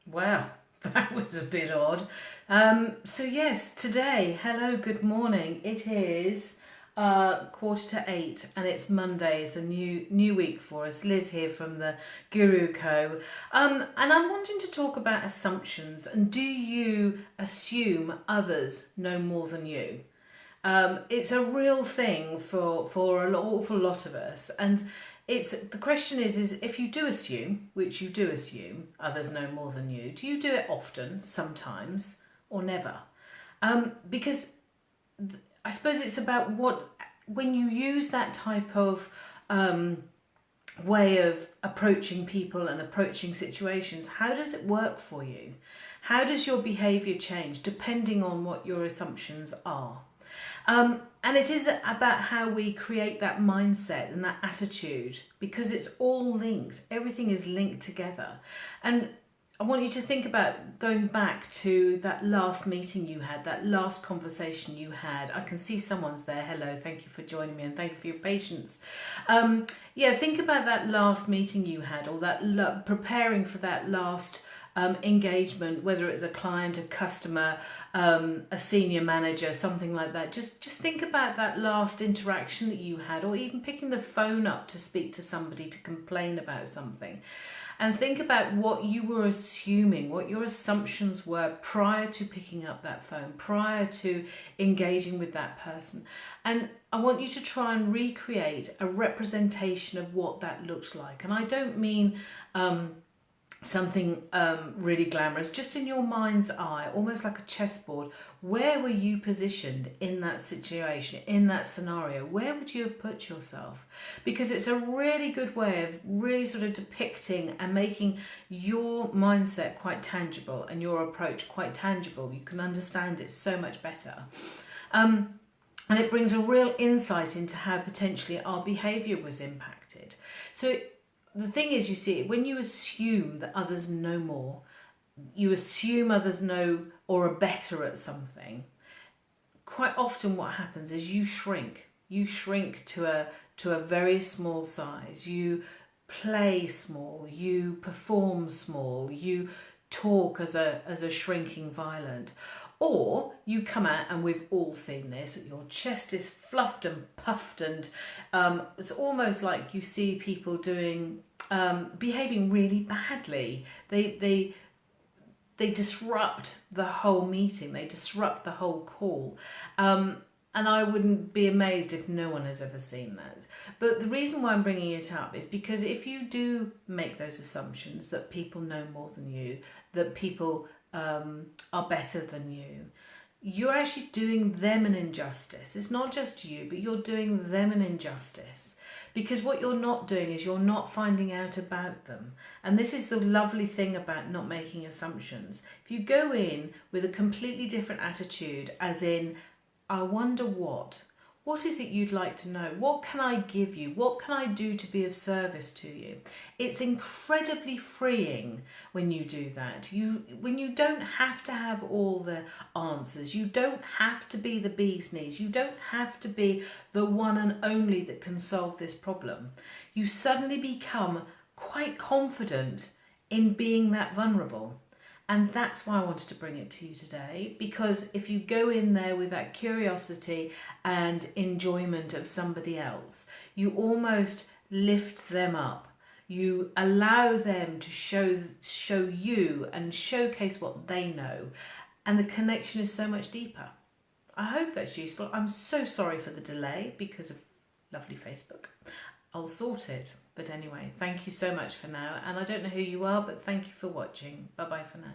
Well, that was a bit odd. So yes, today, hello, good morning. It is 7:45, and it's Monday. It's a new week for us. Liz here from the Guru Co. And I'm wanting to talk about assumptions. And do you assume others know more than you? It's a real thing for an awful lot of us, and it's the question is if you do assume, which you do assume, others know more than you. Do you do it often, sometimes, or never? Because I suppose it's about what when you use that type of way of approaching people and approaching situations. How does it work for you? How does your behaviour change depending on what your assumptions are? And it is about how we create that mindset and that attitude, because it's all linked. Everything is linked together. And I want you to think about going back to that last meeting you had, that last conversation you had. I can see someone's there. Hello, thank you for joining me and thank you for your patience. Yeah, think about that last meeting you had, or that preparing for that last engagement, whether it's a client, a customer, a senior manager, something like that. Just think about that last interaction that you had, or even picking the phone up to speak to somebody to complain about something. And think about what you were assuming, what your assumptions were prior to picking up that phone, prior to engaging with that person. And I want you to try and recreate a representation of what that looks like. And I don't mean something really glamorous, just in your mind's eye, almost like a chessboard. Where were you positioned in that situation, in that scenario? Where would you have put yourself? Because it's a really good way of really sort of depicting and making your mindset quite tangible and your approach quite tangible. You can understand it so much better. And it brings a real insight into how potentially our behaviour was impacted. So the thing is, you see, when you assume that others know more, you assume others know or are better at something, quite often what happens is you shrink. You shrink to a very small size. You play small. You perform small. You talk as a shrinking violet. Or you come out, and we've all seen this, your chest is fluffed and puffed, and it's almost like you see people behaving really badly. They disrupt the whole meeting, they disrupt the whole call. And I wouldn't be amazed if no one has ever seen that. But the reason why I'm bringing it up is because if you do make those assumptions that people know more than you, that people are better than you, you're actually doing them an injustice. It's not just you, but you're doing them an injustice. Because what you're not doing is you're not finding out about them. And this is the lovely thing about not making assumptions. If you go in with a completely different attitude, as in, I wonder what is it you'd like to know? What can I give you? What can I do to be of service to you? It's incredibly freeing when you do that. When you don't have to have all the answers. You don't have to be the bee's knees. You don't have to be the one and only that can solve this problem. You suddenly become quite confident in being that vulnerable. And that's why I wanted to bring it to you today, because if you go in there with that curiosity and enjoyment of somebody else, you almost lift them up. You allow them to show you and showcase what they know, and the connection is so much deeper. I hope that's useful. I'm so sorry for the delay because of lovely Facebook. I'll sort it. But anyway, thank you so much for now. And I don't know who you are, but thank you for watching. Bye bye for now.